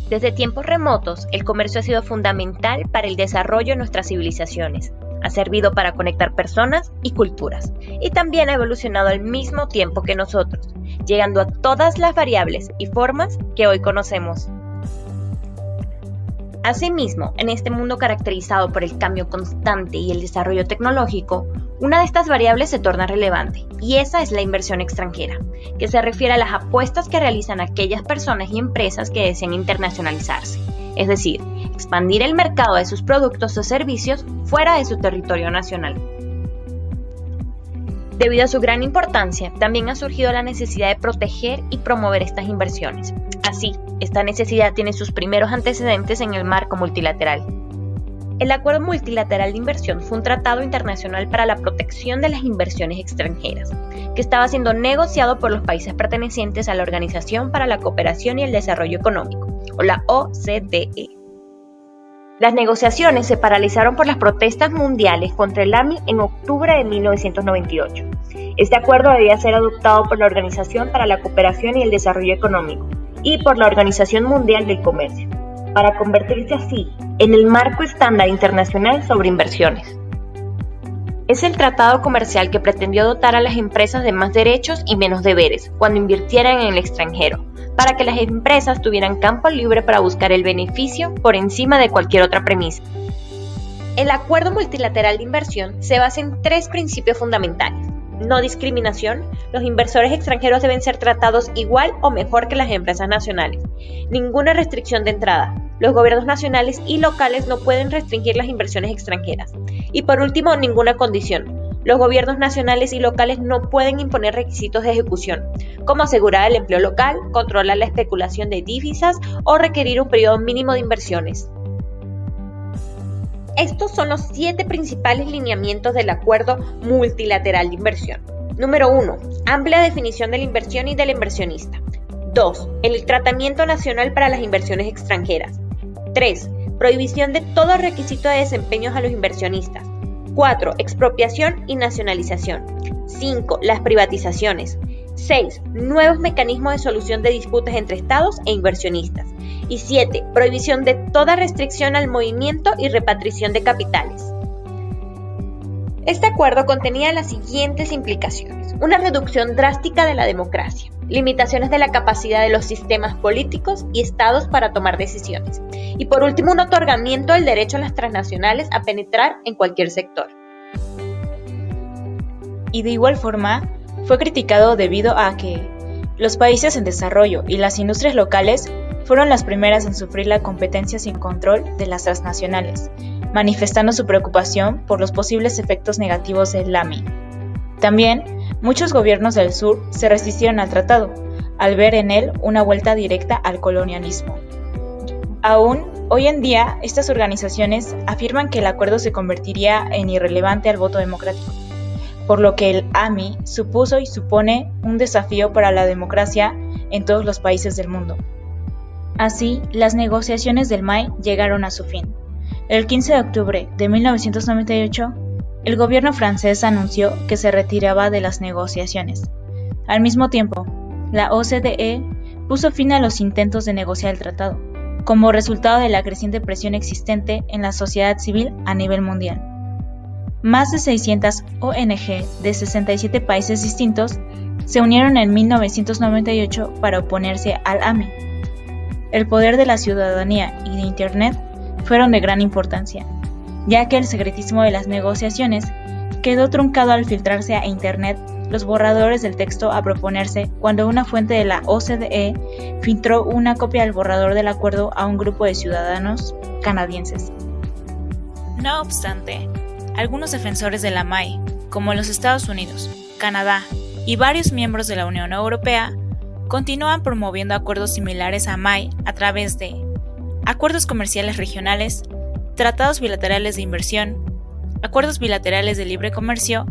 Desde tiempos remotos, el comercio ha sido fundamental para el desarrollo de nuestras civilizaciones. Ha servido para conectar personas y culturas, y también ha evolucionado al mismo tiempo que nosotros, llegando a todas las variables y formas que hoy conocemos. Asimismo, en este mundo caracterizado por el cambio constante y el desarrollo tecnológico, una de estas variables se torna relevante, y esa es la inversión extranjera, que se refiere a las apuestas que realizan aquellas personas y empresas que desean internacionalizarse, es decir, expandir el mercado de sus productos o servicios fuera de su territorio nacional. Debido a su gran importancia, también ha surgido la necesidad de proteger y promover estas inversiones. Así, esta necesidad tiene sus primeros antecedentes en el marco multilateral. El Acuerdo Multilateral de Inversión fue un tratado internacional para la protección de las inversiones extranjeras, que estaba siendo negociado por los países pertenecientes a la Organización para la Cooperación y el Desarrollo Económico, o la OCDE. Las negociaciones se paralizaron por las protestas mundiales contra el AMI en octubre de 1998. Este acuerdo debía ser adoptado por la Organización para la Cooperación y el Desarrollo Económico y por la Organización Mundial del Comercio, para convertirse así en el marco estándar internacional sobre inversiones. Es el tratado comercial que pretendió dotar a las empresas de más derechos y menos deberes cuando invirtieran en el extranjero, para que las empresas tuvieran campo libre para buscar el beneficio por encima de cualquier otra premisa. El Acuerdo Multilateral de Inversión se basa en 3 principios fundamentales. No discriminación, los inversores extranjeros deben ser tratados igual o mejor que las empresas nacionales. Ninguna restricción de entrada. Los gobiernos nacionales y locales no pueden restringir las inversiones extranjeras. Y por último, ninguna condición. Los gobiernos nacionales y locales no pueden imponer requisitos de ejecución, como asegurar el empleo local, controlar la especulación de divisas o requerir un periodo mínimo de inversiones. Estos son los 7 principales lineamientos del Acuerdo Multilateral de Inversión. Número 1. Amplia definición de la inversión y del inversionista. 2. El tratamiento nacional para las inversiones extranjeras. 3. Prohibición de todo requisito de desempeños a los inversionistas. 4. Expropiación y nacionalización. 5. Las privatizaciones. 6. Nuevos mecanismos de solución de disputas entre estados e inversionistas. Y 7. Prohibición de toda restricción al movimiento y repatriación de capitales. Este acuerdo contenía las siguientes implicaciones: una reducción drástica de la democracia, limitaciones de la capacidad de los sistemas políticos y estados para tomar decisiones, y por último un otorgamiento del derecho a las transnacionales a penetrar en cualquier sector. Y de igual forma, fue criticado debido a que los países en desarrollo y las industrias locales fueron las primeras en sufrir la competencia sin control de las transnacionales, manifestando su preocupación por los posibles efectos negativos del AMI. También, muchos gobiernos del sur se resistieron al tratado, al ver en él una vuelta directa al colonialismo. Aún, hoy en día, estas organizaciones afirman que el acuerdo se convertiría en irrelevante al voto democrático, por lo que el AMI supuso y supone un desafío para la democracia en todos los países del mundo. Así, las negociaciones del MAI llegaron a su fin. El 15 de octubre de 1998, el gobierno francés anunció que se retiraba de las negociaciones. Al mismo tiempo, la OCDE puso fin a los intentos de negociar el tratado, como resultado de la creciente presión existente en la sociedad civil a nivel mundial. Más de 600 ONG de 67 países distintos se unieron en 1998 para oponerse al AMI. El poder de la ciudadanía y de Internet fueron de gran importancia, ya que el secretismo de las negociaciones quedó truncado al filtrarse a Internet los borradores del texto a proponerse cuando una fuente de la OCDE filtró una copia del borrador del acuerdo a un grupo de ciudadanos canadienses. No obstante, algunos defensores de la MAI, como los Estados Unidos, Canadá y varios miembros de la Unión Europea, continúan promoviendo acuerdos similares a MAI a través de acuerdos comerciales regionales, tratados bilaterales de inversión, acuerdos bilaterales de libre comercio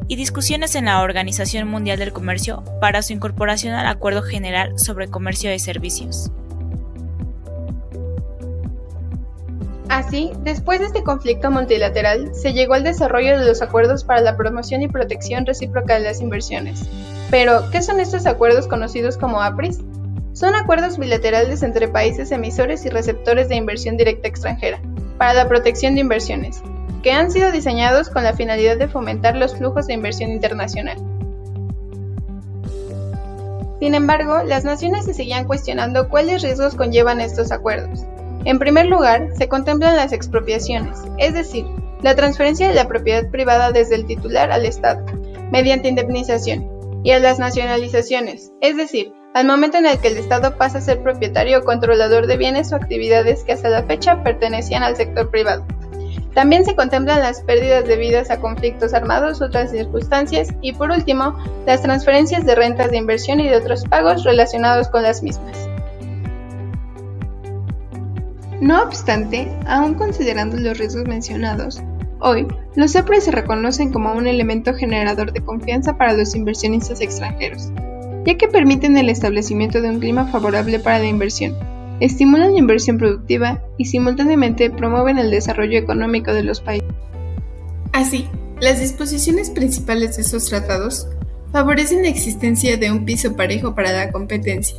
y discusiones en la Organización Mundial del Comercio para su incorporación al Acuerdo General sobre Comercio de Servicios. Así, después de este conflicto multilateral, se llegó al desarrollo de los acuerdos para la promoción y protección recíproca de las inversiones. Pero, ¿qué son estos acuerdos conocidos como APRIS? Son acuerdos bilaterales entre países emisores y receptores de inversión directa extranjera, para la protección de inversiones, que han sido diseñados con la finalidad de fomentar los flujos de inversión internacional. Sin embargo, las naciones se seguían cuestionando cuáles riesgos conllevan estos acuerdos. En primer lugar, se contemplan las expropiaciones, es decir, la transferencia de la propiedad privada desde el titular al Estado, mediante indemnización, y a las nacionalizaciones, es decir, al momento en el que el Estado pasa a ser propietario o controlador de bienes o actividades que hasta la fecha pertenecían al sector privado. También se contemplan las pérdidas debidas a conflictos armados u otras circunstancias y, por último, las transferencias de rentas de inversión y de otros pagos relacionados con las mismas. No obstante, aún considerando los riesgos mencionados, hoy los APRIs se reconocen como un elemento generador de confianza para los inversionistas extranjeros, ya que permiten el establecimiento de un clima favorable para la inversión, estimulan la inversión productiva y simultáneamente promueven el desarrollo económico de los países. Así, las disposiciones principales de esos tratados favorecen la existencia de un piso parejo para la competencia,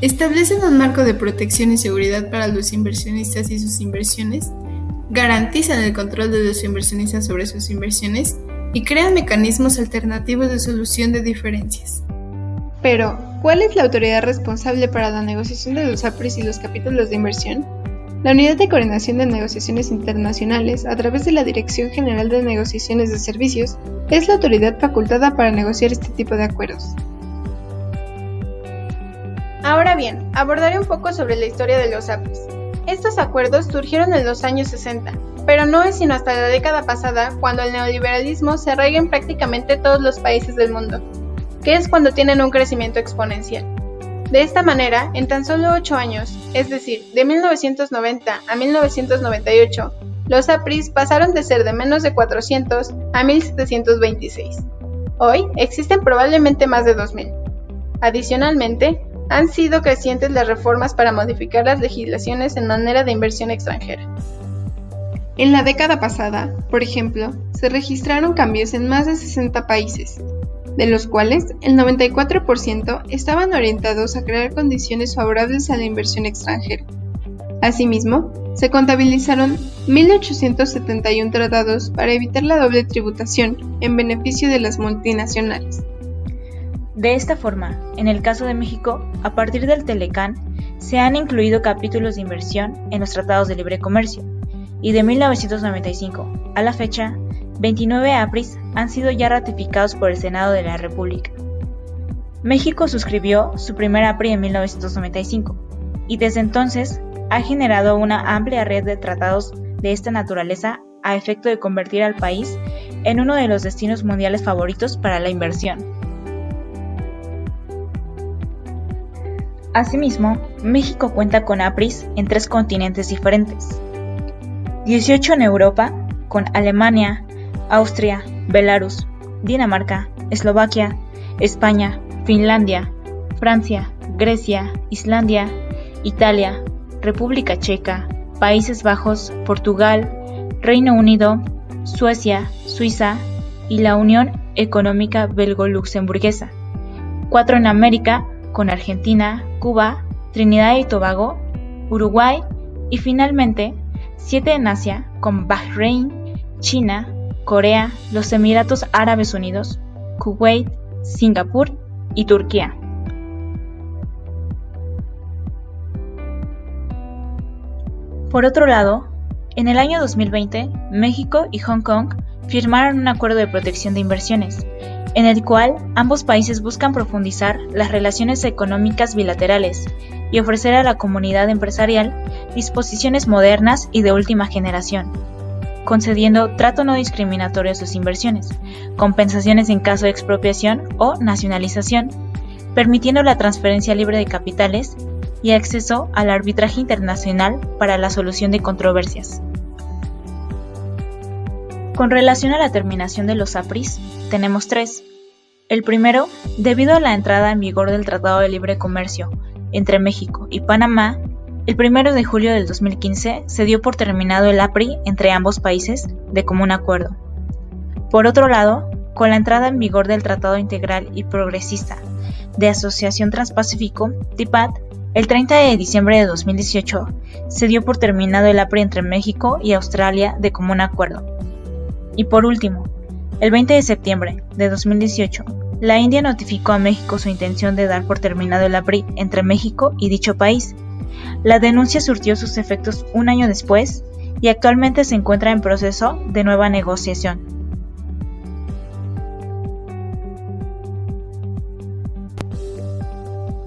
establecen un marco de protección y seguridad para los inversionistas y sus inversiones, garantizan el control de los inversionistas sobre sus inversiones y crean mecanismos alternativos de solución de diferencias. Pero, ¿cuál es la autoridad responsable para la negociación de los APRIs y los capítulos de inversión? La Unidad de Coordinación de Negociaciones Internacionales, a través de la Dirección General de Negociaciones de Servicios, es la autoridad facultada para negociar este tipo de acuerdos. Ahora bien, abordaré un poco sobre la historia de los APRIs. Estos acuerdos surgieron en los años 60, pero no es sino hasta la década pasada cuando el neoliberalismo se arraiga en prácticamente todos los países del mundo, que es cuando tienen un crecimiento exponencial. De esta manera, en tan solo 8 años, es decir, de 1990 a 1998, los APRIs pasaron de ser de menos de 400 a 1726. Hoy existen probablemente más de 2000. Adicionalmente, han sido crecientes las reformas para modificar las legislaciones en manera de inversión extranjera. En la década pasada, por ejemplo, se registraron cambios en más de 60 países, de los cuales el 94% estaban orientados a crear condiciones favorables a la inversión extranjera. Asimismo, se contabilizaron 1.871 tratados para evitar la doble tributación en beneficio de las multinacionales. De esta forma, en el caso de México, a partir del Telecán, se han incluido capítulos de inversión en los tratados de libre comercio, y de 1995 a la fecha, 29 APRIs han sido ya ratificados por el Senado de la República. México suscribió su primer APRI en 1995, y desde entonces ha generado una amplia red de tratados de esta naturaleza a efecto de convertir al país en uno de los destinos mundiales favoritos para la inversión. Asimismo, México cuenta con APRIs en 3 continentes diferentes: 18 en Europa, con Alemania, Austria, Belarus, Dinamarca, Eslovaquia, España, Finlandia, Francia, Grecia, Islandia, Italia, República Checa, Países Bajos, Portugal, Reino Unido, Suecia, Suiza y la Unión Económica Belgo-Luxemburguesa; 4 en América, con Argentina, Cuba, Trinidad y Tobago, Uruguay y finalmente 7 en Asia, con Bahrein, China, Corea, los Emiratos Árabes Unidos, Kuwait, Singapur y Turquía. Por otro lado, en el año 2020, México y Hong Kong firmaron un acuerdo de protección de inversiones, en el cual ambos países buscan profundizar las relaciones económicas bilaterales y ofrecer a la comunidad empresarial disposiciones modernas y de última generación, concediendo trato no discriminatorio a sus inversiones, compensaciones en caso de expropiación o nacionalización, permitiendo la transferencia libre de capitales y acceso al arbitraje internacional para la solución de controversias. Con relación a la terminación de los APRIs, tenemos 3. El primero, debido a la entrada en vigor del Tratado de Libre Comercio entre México y Panamá, el 1 de julio del 2015 se dio por terminado el APRI entre ambos países de común acuerdo. Por otro lado, con la entrada en vigor del Tratado Integral y Progresista de Asociación Transpacífico, TIPAD, el 30 de diciembre de 2018 se dio por terminado el APRI entre México y Australia de común acuerdo. Y por último, el 20 de septiembre de 2018, la India notificó a México su intención de dar por terminado el APRI entre México y dicho país. La denuncia surtió sus efectos un año después y actualmente se encuentra en proceso de nueva negociación.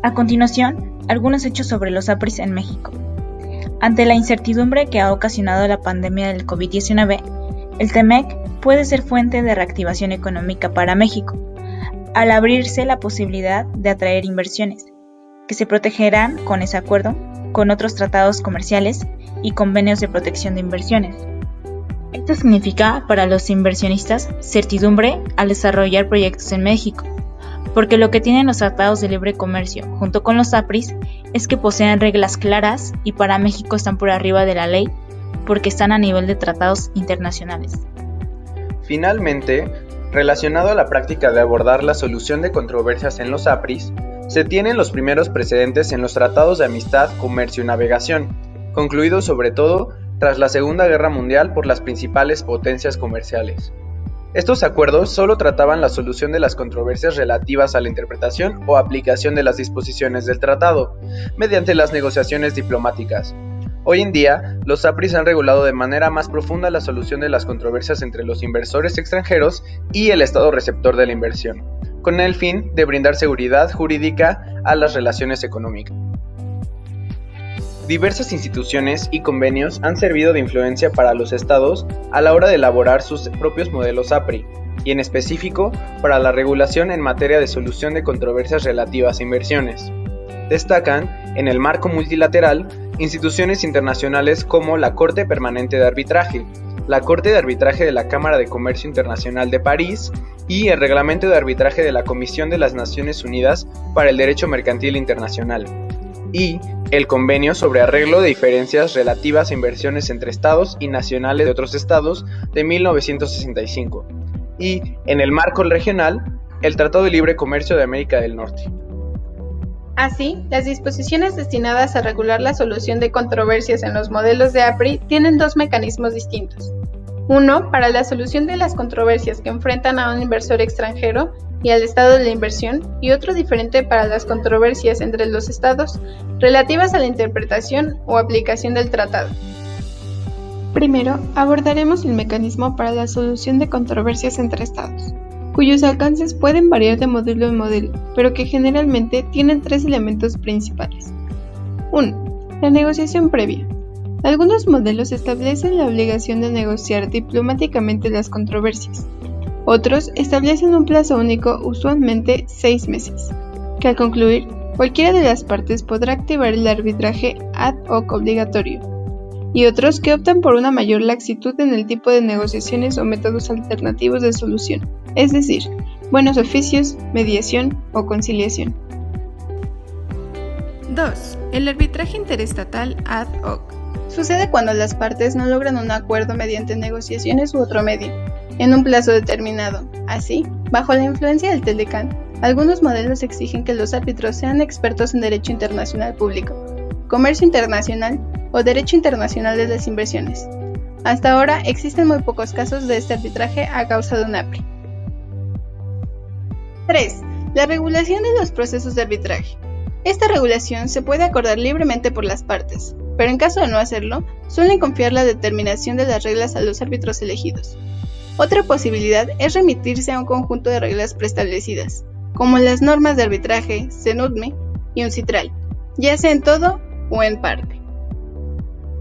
A continuación, algunos hechos sobre los APRIs en México. Ante la incertidumbre que ha ocasionado la pandemia del COVID-19, el TEMEC puede ser fuente de reactivación económica para México, al abrirse la posibilidad de atraer inversiones, que se protegerán con ese acuerdo con otros tratados comerciales y convenios de protección de inversiones. Esto significa para los inversionistas certidumbre al desarrollar proyectos en México, porque lo que tienen los tratados de libre comercio junto con los APRIs es que poseen reglas claras y para México están por arriba de la ley porque están a nivel de tratados internacionales. Finalmente, relacionado a la práctica de abordar la solución de controversias en los APRIs, se tienen los primeros precedentes en los tratados de amistad, comercio y navegación, concluidos sobre todo tras la Segunda Guerra Mundial por las principales potencias comerciales. Estos acuerdos solo trataban la solución de las controversias relativas a la interpretación o aplicación de las disposiciones del tratado, mediante las negociaciones diplomáticas. Hoy en día, los APRIs han regulado de manera más profunda la solución de las controversias entre los inversores extranjeros y el Estado receptor de la inversión, con el fin de brindar seguridad jurídica a las relaciones económicas. Diversas instituciones y convenios han servido de influencia para los estados a la hora de elaborar sus propios modelos APRI, y en específico para la regulación en materia de solución de controversias relativas a inversiones. Destacan, en el marco multilateral, instituciones internacionales como la Corte Permanente de Arbitraje, la Corte de Arbitraje de la Cámara de Comercio Internacional de París y el Reglamento de Arbitraje de la Comisión de las Naciones Unidas para el Derecho Mercantil Internacional, y el Convenio sobre Arreglo de Diferencias Relativas a Inversiones entre Estados y Nacionales de otros Estados de 1965, y, en el marco regional, el Tratado de Libre Comercio de América del Norte. Así, las disposiciones destinadas a regular la solución de controversias en los modelos de APRI tienen dos mecanismos distintos. Uno, para la solución de las controversias que enfrentan a un inversor extranjero y al estado de la inversión, y otro diferente para las controversias entre los estados relativas a la interpretación o aplicación del tratado. Primero, abordaremos el mecanismo para la solución de controversias entre estados, cuyos alcances pueden variar de modelo en modelo, pero que generalmente tienen tres elementos principales. 1. La negociación previa. Algunos modelos establecen la obligación de negociar diplomáticamente las controversias. Otros establecen un plazo único, usualmente 6 meses, que al concluir, cualquiera de las partes podrá activar el arbitraje ad hoc obligatorio, y otros que optan por una mayor laxitud en el tipo de negociaciones o métodos alternativos de solución, es decir, buenos oficios, mediación o conciliación. 2. El arbitraje interestatal ad hoc. Sucede cuando las partes no logran un acuerdo mediante negociaciones u otro medio, en un plazo determinado. Así, bajo la influencia del TELECAN, algunos modelos exigen que los árbitros sean expertos en derecho internacional público, comercio internacional o derecho internacional de las inversiones. Hasta ahora existen muy pocos casos de este arbitraje a causa de un APRI. 3. La regulación de los procesos de arbitraje. Esta regulación se puede acordar libremente por las partes, pero en caso de no hacerlo, suelen confiar la determinación de las reglas a los árbitros elegidos. Otra posibilidad es remitirse a un conjunto de reglas preestablecidas, como las normas de arbitraje, CENUDME y UNCITRAL, ya sea en todo o en parte.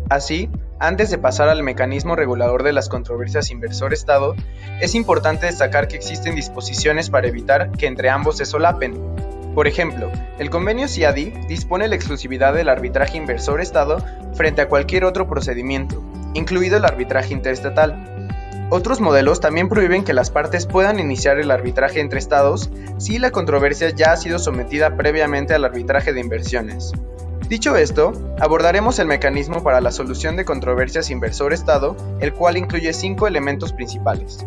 Así, antes de pasar al mecanismo regulador de las controversias inversor-Estado, es importante destacar que existen disposiciones para evitar que entre ambos se solapen. Por ejemplo, el convenio CIADI dispone la exclusividad del arbitraje inversor-Estado frente a cualquier otro procedimiento, incluido el arbitraje interestatal. Otros modelos también prohíben que las partes puedan iniciar el arbitraje entre estados si la controversia ya ha sido sometida previamente al arbitraje de inversiones. Dicho esto, abordaremos el mecanismo para la solución de controversias inversor-Estado, el cual incluye 5 elementos principales.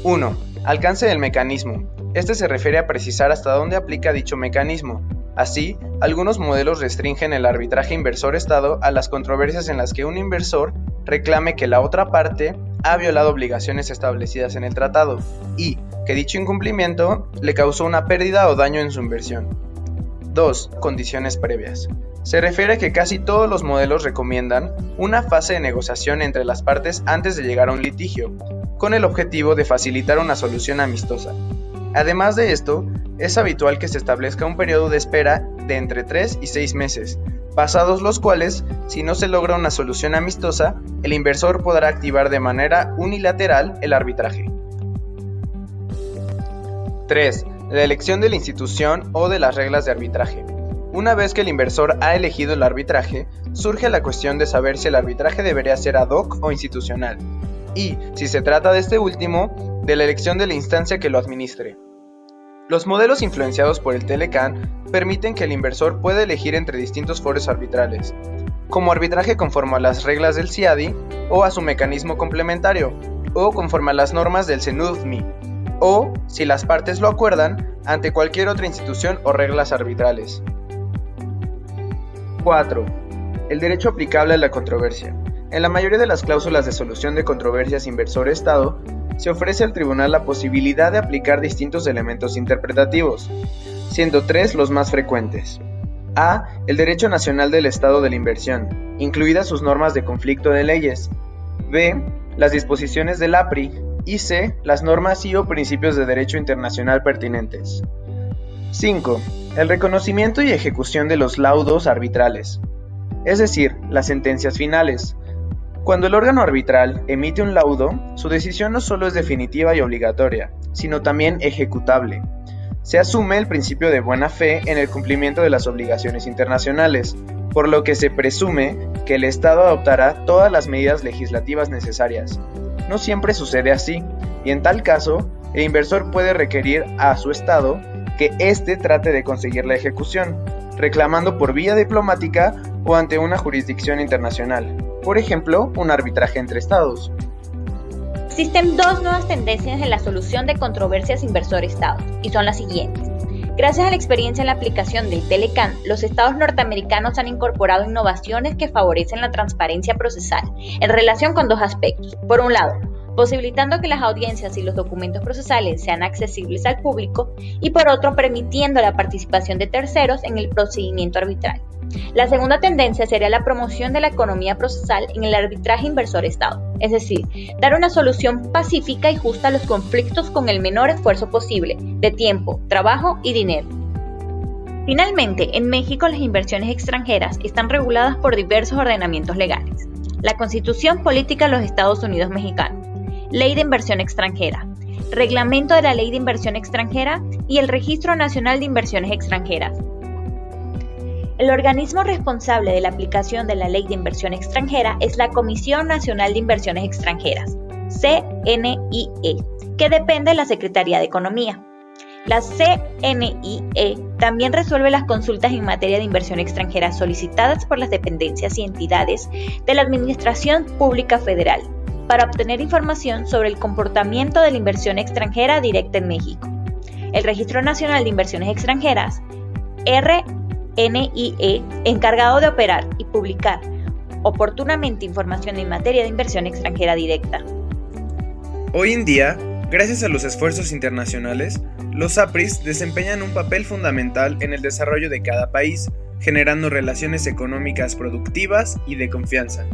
1. Alcance del mecanismo. Este se refiere a precisar hasta dónde aplica dicho mecanismo. Así, algunos modelos restringen el arbitraje inversor-Estado a las controversias en las que un inversor reclame que la otra parte ha violado obligaciones establecidas en el tratado y que dicho incumplimiento le causó una pérdida o daño en su inversión. 2. Condiciones previas. Se refiere a que casi todos los modelos recomiendan una fase de negociación entre las partes antes de llegar a un litigio, con el objetivo de facilitar una solución amistosa. Además de esto, es habitual que se establezca un periodo de espera de entre 3 y 6 meses, pasados los cuales, si no se logra una solución amistosa, el inversor podrá activar de manera unilateral el arbitraje. 3. La elección de la institución o de las reglas de arbitraje. Una vez que el inversor ha elegido el arbitraje, surge la cuestión de saber si el arbitraje debería ser ad hoc o institucional, y, si se trata de este último, de la elección de la instancia que lo administre. Los modelos influenciados por el Telecan permiten que el inversor pueda elegir entre distintos foros arbitrales, como arbitraje conforme a las reglas del CIADI o a su mecanismo complementario, o conforme a las normas del CNUDMI, o, si las partes lo acuerdan, ante cualquier otra institución o reglas arbitrales. 4. El derecho aplicable a la controversia. En la mayoría de las cláusulas de solución de controversias inversor-Estado, se ofrece al tribunal la posibilidad de aplicar distintos elementos interpretativos, siendo 3 los más frecuentes. A. El derecho nacional del Estado de la inversión, incluidas sus normas de conflicto de leyes. B. Las disposiciones del APRI. Y C. Las normas y o principios de derecho internacional pertinentes. 5. El reconocimiento y ejecución de los laudos arbitrales, es decir, las sentencias finales. Cuando el órgano arbitral emite un laudo, su decisión no solo es definitiva y obligatoria, sino también ejecutable. Se asume el principio de buena fe en el cumplimiento de las obligaciones internacionales, por lo que se presume que el Estado adoptará todas las medidas legislativas necesarias. No siempre sucede así, y en tal caso, el inversor puede requerir a su Estado que éste trate de conseguir la ejecución, reclamando por vía diplomática o ante una jurisdicción internacional, por ejemplo, un arbitraje entre estados. Existen 2 nuevas tendencias en la solución de controversias inversor-Estado, y son las siguientes. Gracias a la experiencia en la aplicación del Telecan, los estados norteamericanos han incorporado innovaciones que favorecen la transparencia procesal en relación con 2 aspectos. Por un lado, posibilitando que las audiencias y los documentos procesales sean accesibles al público, y por otro, permitiendo la participación de terceros en el procedimiento arbitral. La segunda tendencia sería la promoción de la economía procesal en el arbitraje inversor-Estado, es decir, dar una solución pacífica y justa a los conflictos con el menor esfuerzo posible de tiempo, trabajo y dinero. Finalmente, en México las inversiones extranjeras están reguladas por diversos ordenamientos legales. La Constitución Política de los Estados Unidos Mexicanos, Ley de Inversión Extranjera, Reglamento de la Ley de Inversión Extranjera y el Registro Nacional de Inversiones Extranjeras. El organismo responsable de la aplicación de la Ley de Inversión Extranjera es la Comisión Nacional de Inversiones Extranjeras, CNIE, que depende de la Secretaría de Economía. La CNIE también resuelve las consultas en materia de inversión extranjera solicitadas por las dependencias y entidades de la Administración Pública Federal para obtener información sobre el comportamiento de la inversión extranjera directa en México. El Registro Nacional de Inversiones Extranjeras, RNIE, encargado de operar y publicar oportunamente información en materia de inversión extranjera directa. Hoy en día, gracias a los esfuerzos internacionales, los APRIs desempeñan un papel fundamental en el desarrollo de cada país, generando relaciones económicas productivas y de confianza.